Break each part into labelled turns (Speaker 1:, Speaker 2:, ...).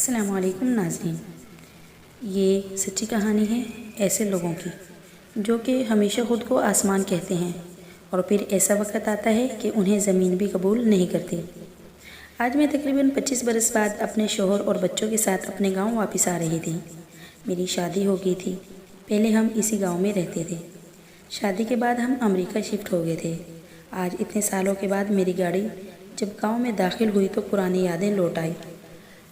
Speaker 1: السلام علیکم ناظرین، یہ سچی کہانی ہے ایسے لوگوں کی جو کہ ہمیشہ خود کو آسمان کہتے ہیں اور پھر ایسا وقت آتا ہے کہ انہیں زمین بھی قبول نہیں کرتی۔ آج میں تقریباً 25 برس بعد اپنے شوہر اور بچوں کے ساتھ اپنے گاؤں واپس آ رہی تھی۔ میری شادی ہو گئی تھی۔ پہلے ہم اسی گاؤں میں رہتے تھے۔ شادی کے بعد ہم امریکہ شفٹ ہو گئے تھے۔ آج اتنے سالوں کے بعد میری گاڑی جب گاؤں میں داخل ہوئی تو پرانی یادیں لوٹ آئی۔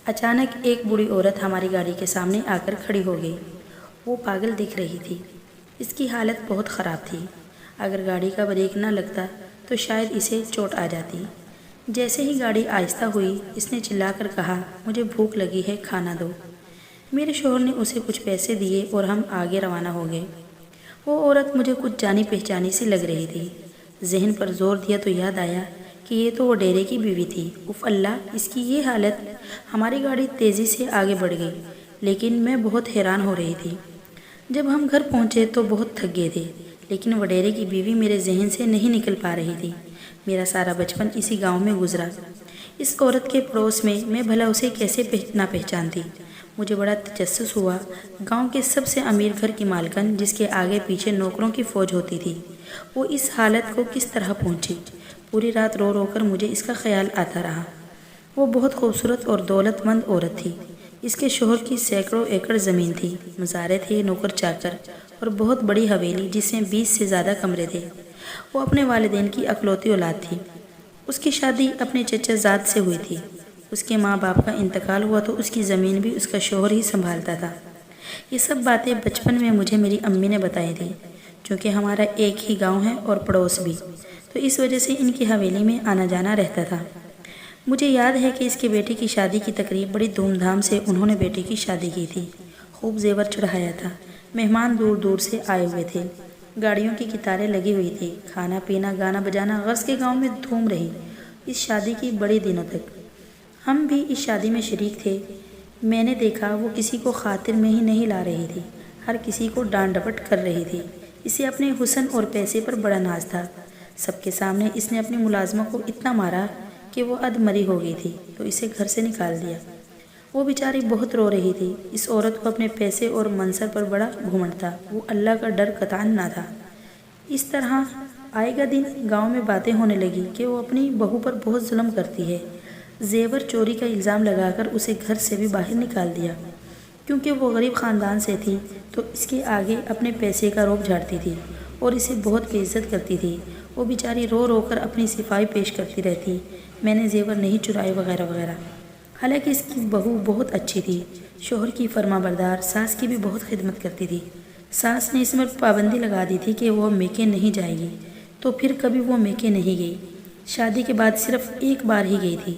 Speaker 1: اچانک ایک بوڑھی عورت ہماری گاڑی کے سامنے آ کر کھڑی ہو گئی۔ وہ پاگل دکھ رہی تھی۔ اس کی حالت بہت خراب تھی۔ اگر گاڑی کا بریک نہ لگتا تو شاید اسے چوٹ آ جاتی۔ جیسے ہی گاڑی آہستہ ہوئی، اس نے چلا کر کہا، مجھے بھوک لگی ہے، کھانا دو۔ میرے شوہر نے اسے کچھ پیسے دیے اور ہم آگے روانہ ہو گئے۔ وہ عورت مجھے کچھ جانی پہچانی سی لگ رہی تھی۔ ذہن پر زور دیا تو یاد آیا کہ یہ تو وہ ڈیرے کی بیوی تھی۔ اف اللہ، اس کی یہ حالت! ہماری گاڑی تیزی سے آگے بڑھ گئی، لیکن میں بہت حیران ہو رہی تھی۔ جب ہم گھر پہنچے تو بہت تھک گئے تھے، لیکن وہ ڈیرے کی بیوی میرے ذہن سے نہیں نکل پا رہی تھی۔ میرا سارا بچپن اسی گاؤں میں گزرا۔ اس عورت کے پڑوس میں بھلا اسے کیسے نہ پہچانتی؟ مجھے بڑا تجسس ہوا۔ گاؤں کے سب سے امیر گھر کی مالکن، جس کے آگے پیچھے نوکروں کی فوج ہوتی تھی، وہ اس حالت کو کس طرح پہنچی؟ پوری رات رو رو کر مجھے اس کا خیال آتا رہا۔ وہ بہت خوبصورت اور دولت مند عورت تھی۔ اس کے شوہر کی سینکڑوں ایکڑ زمین تھی، مزارع تھے، نوکر چاکر اور بہت بڑی حویلی جس میں 20 سے زیادہ کمرے تھے۔ وہ اپنے والدین کی اکلوتی اولاد تھی۔ اس کی شادی اپنے چچا زاد سے ہوئی تھی۔ اس کے ماں باپ کا انتقال ہوا تو اس کی زمین بھی اس کا شوہر ہی سنبھالتا تھا۔ یہ سب باتیں بچپن میں مجھے میری امی نے بتائی تھی۔ چونکہ ہمارا ایک ہی گاؤں ہے اور پڑوس بھی، تو اس وجہ سے ان کی حویلی میں آنا جانا رہتا تھا۔ مجھے یاد ہے کہ اس کے بیٹے کی شادی کی تقریب بڑی دھوم دھام سے انہوں نے بیٹے کی شادی کی تھی۔ خوب زیور چڑھایا تھا۔ مہمان دور دور سے آئے ہوئے تھے۔ گاڑیوں کی قطاریں لگی ہوئی تھی۔ کھانا پینا، گانا بجانا غرض کے گاؤں میں دھوم رہی اس شادی کی بڑے دنوں تک۔ ہم بھی اس شادی میں شریک تھے۔ میں نے دیکھا وہ کسی کو خاطر میں ہی نہیں لا رہی تھی، ہر کسی کو ڈانٹ ڈپٹ کر رہی تھی۔ اسے اپنے حسن اور پیسے پر بڑا ناز تھا۔ سب کے سامنے اس نے اپنی ملازمہ کو اتنا مارا کہ وہ اد مری ہو گئی تھی تو اسے گھر سے نکال دیا۔ وہ بیچاری بہت رو رہی تھی۔ اس عورت کو اپنے پیسے اور منصب پر بڑا گھمنڈ تھا۔ وہ اللہ کا ڈر قطعاً نہ تھا۔ اس طرح آئے گا دن گاؤں میں باتیں ہونے لگی کہ وہ اپنی بہو پر بہت ظلم کرتی ہے۔ زیور چوری کا الزام لگا کر اسے گھر سے بھی باہر نکال دیا۔ کیونکہ وہ غریب خاندان سے تھی تو اس کے آگے اپنے پیسے کا روب جھاڑتی تھی اور اسے بہت بے عزت کرتی تھی۔ وہ بیچاری رو رو کر اپنی صفائی پیش کرتی رہتی، میں نے زیور نہیں چرائے وغیرہ وغیرہ۔ حالانکہ اس کی بہو بہت اچھی تھی، شوہر کی فرما بردار، ساس کی بھی بہت خدمت کرتی تھی۔ ساس نے اس میں پابندی لگا دی تھی کہ وہ میکے نہیں جائے گی، تو پھر کبھی وہ میکے نہیں گئی۔ شادی کے بعد صرف ایک بار ہی گئی تھی۔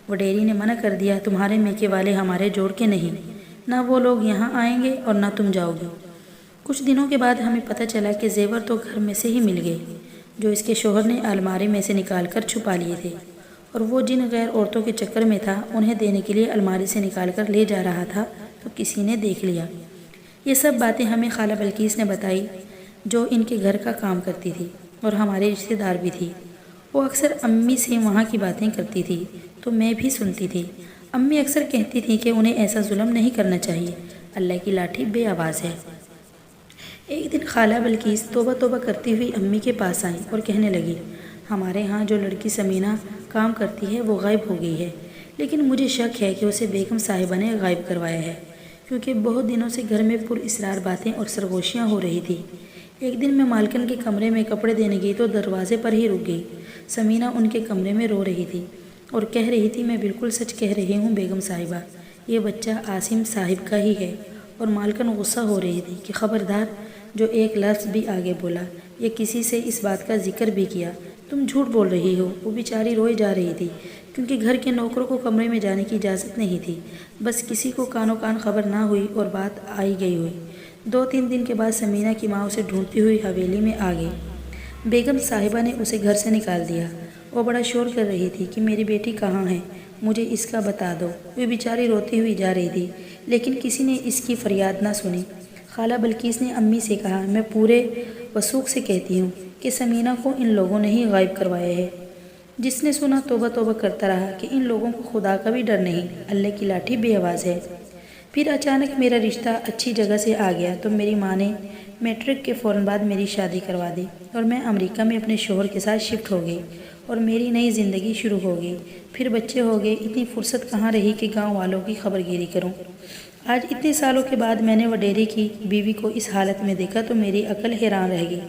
Speaker 1: وڈیری نے منع کر دیا، تمہارے میکے والے ہمارے جوڑ کے نہیں، نہ وہ لوگ یہاں آئیں گے اور نہ تم جاؤ گی۔ کچھ دنوں کے بعد ہمیں پتہ چلا کہ زیور تو گھر میں سے ہی مل گئے، جو اس کے شوہر نے الماری میں سے نکال کر چھپا لیے تھے، اور وہ جن غیر عورتوں کے چکر میں تھا انہیں دینے کے لیے الماری سے نکال کر لے جا رہا تھا تو کسی نے دیکھ لیا۔ یہ سب باتیں ہمیں خالہ بلقیس نے بتائی، جو ان کے گھر کا کام کرتی تھی اور ہمارے رشتہ دار بھی تھی۔ وہ اکثر امی سے وہاں کی باتیں کرتی تھی تو میں بھی سنتی تھی۔ امی اکثر کہتی تھی کہ انہیں ایسا ظلم نہیں کرنا چاہیے، اللہ کی لاٹھی بے آواز ہے۔ ایک دن خالہ بلقیس توبہ توبہ کرتی ہوئی امی کے پاس آئیں اور کہنے لگی، ہمارے ہاں جو لڑکی سمینہ کام کرتی ہے وہ غائب ہو گئی ہے، لیکن مجھے شک ہے کہ اسے بیگم صاحبہ نے غائب کروایا ہے، کیونکہ بہت دنوں سے گھر میں پر اسرار باتیں اور سرگوشیاں ہو رہی تھی۔ ایک دن میں مالکن کے کمرے میں کپڑے دینے گئی تو دروازے پر ہی رک گئی۔ سمینہ ان کے کمرے میں رو رہی تھی اور کہہ رہی تھی، میں بالکل سچ کہہ رہی ہوں بیگم صاحبہ، یہ بچہ عاصم صاحب کا ہی ہے۔ اور مالکن غصہ ہو رہی تھی کہ خبردار، جو ایک لفظ بھی آگے بولا یا کسی سے اس بات کا ذکر بھی کیا، تم جھوٹ بول رہی ہو۔ وہ بیچاری روئے جا رہی تھی، کیونکہ گھر کے نوکروں کو کمرے میں جانے کی اجازت نہیں تھی، بس کسی کو کانوں کان خبر نہ ہوئی اور بات آئی گئی ہوئی۔ 2-3 دن کے بعد سمینہ کی ماں اسے ڈھونڈتی ہوئی حویلی میں آ گئی۔ بیگم صاحبہ نے اسے گھر سے نکال دیا۔ وہ بڑا شور کر رہی تھی کہ میری بیٹی کہاں ہے، مجھے اس کا بتا دو۔ وہ بیچاری روتی ہوئی جا رہی تھی، لیکن کسی نے اس کی فریاد نہ سنی۔ خالہ بلقیس نے امی سے کہا، میں پورے وثوق سے کہتی ہوں کہ سمینہ کو ان لوگوں نے ہی غائب کروایا ہے۔ جس نے سنا توبہ توبہ کرتا رہا کہ ان لوگوں کو خدا کا بھی ڈر نہیں، اللہ کی لاٹھی بے آواز ہے۔ پھر اچانک میرا رشتہ اچھی جگہ سے آ گیا تو میری ماں نے میٹرک کے فوراً بعد میری شادی کروا دی اور میں امریکہ میں اپنے شوہر کے ساتھ شفٹ ہو گئی اور میری نئی زندگی شروع ہو گئی۔ پھر بچے ہو گئے، اتنی فرصت کہاں رہی کہ گاؤں والوں کی خبر گیری کروں۔ آج اتنے سالوں کے بعد میں نے وڈیرے کی بیوی کو اس حالت میں دیکھا تو میری عقل حیران رہ گئی۔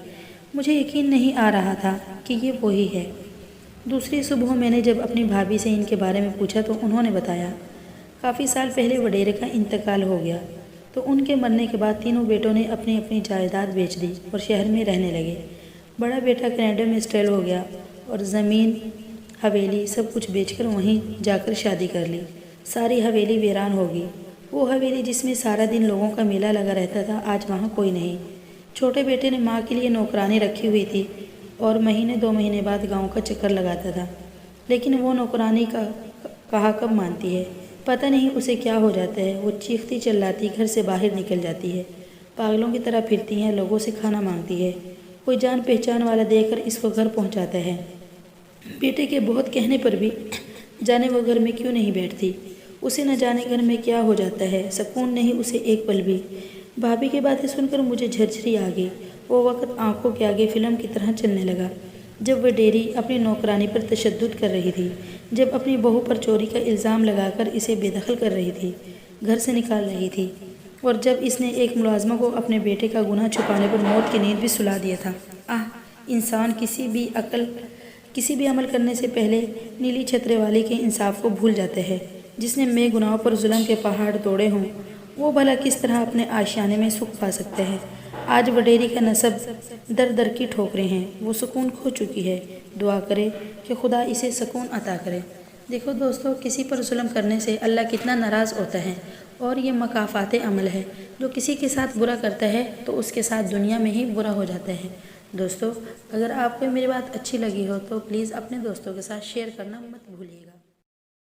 Speaker 1: مجھے یقین نہیں آ رہا تھا کہ یہ وہی ہے۔ دوسری صبح میں نے جب اپنی بھابھی سے ان کے بارے میں پوچھا تو انہوں نے بتایا کافی سال پہلے وڈیرے کا انتقال ہو گیا، تو ان کے مرنے کے بعد تینوں بیٹوں نے اپنی اپنی جائیداد بیچ دی اور شہر میں رہنے لگے۔ بڑا بیٹا کینیڈا میں سیٹل ہو گیا اور زمین حویلی سب کچھ بیچ کر وہیں جا کر شادی کر لی۔ ساری حویلی ویران ہوگی۔ وہ حویلی جس میں سارا دن لوگوں کا میلہ لگا رہتا تھا، آج وہاں کوئی نہیں۔ چھوٹے بیٹے نے ماں کے لیے نوکرانی رکھی ہوئی تھی اور مہینے 2 مہینے بعد گاؤں کا چکر لگاتا تھا، لیکن وہ نوکرانی کا کہا کب مانتی ہے، پتہ نہیں اسے کیا ہو جاتا ہے۔ وہ چیختی چلاتی گھر سے باہر نکل جاتی ہے، پاگلوں کی طرح پھرتی ہے، لوگوں سے کھانا مانگتی ہے۔ کوئی جان پہچان والا دیکھ کر اس کو گھر پہنچاتا ہے۔ بیٹے کے بہت کہنے پر بھی جانے وہ گھر میں کیوں نہیں بیٹھتی، اسے نہ جانے گھر میں کیا ہو جاتا ہے، سکون نہیں اسے ایک پل بھی۔ بھابھی کی باتیں سن کر مجھے جھرجھری آ گئی۔ وہ وقت آنکھوں کے آگے فلم کی طرح چلنے لگا، جب وہ ڈیری اپنی نوکرانی پر تشدد کر رہی تھی، جب اپنی بہو پر چوری کا الزام لگا کر اسے بے دخل کر رہی تھی، گھر سے نکال رہی تھی، اور جب اس نے ایک ملازمہ کو اپنے بیٹے کا گناہ چھپانے پر موت کی نیند بھی سلا دیا تھا۔ انسان کسی بھی عمل کرنے سے پہلے نیلی چھترے والے کے انصاف کو بھول جاتا ہے۔ جس نے میں گناہوں پر ظلم کے پہاڑ توڑے ہوں، وہ بھلا کس طرح اپنے آشیانے میں سکھ پا سکتا ہے۔ آج وڈیری کا نسب در در کی ٹھوکریں ہیں، وہ سکون کھو چکی ہے۔ دعا کرے کہ خدا اسے سکون عطا کرے۔ دیکھو دوستو، کسی پر ظلم کرنے سے اللہ کتنا ناراض ہوتا ہے، اور یہ مکافات عمل ہے۔ جو کسی کے ساتھ برا کرتا ہے تو اس کے ساتھ دنیا میں ہی برا ہو جاتا ہے۔ دوستو، اگر آپ کو میری بات اچھی لگی ہو تو پلیز اپنے دوستوں کے ساتھ شیئر کرنا مت بھولیے گا۔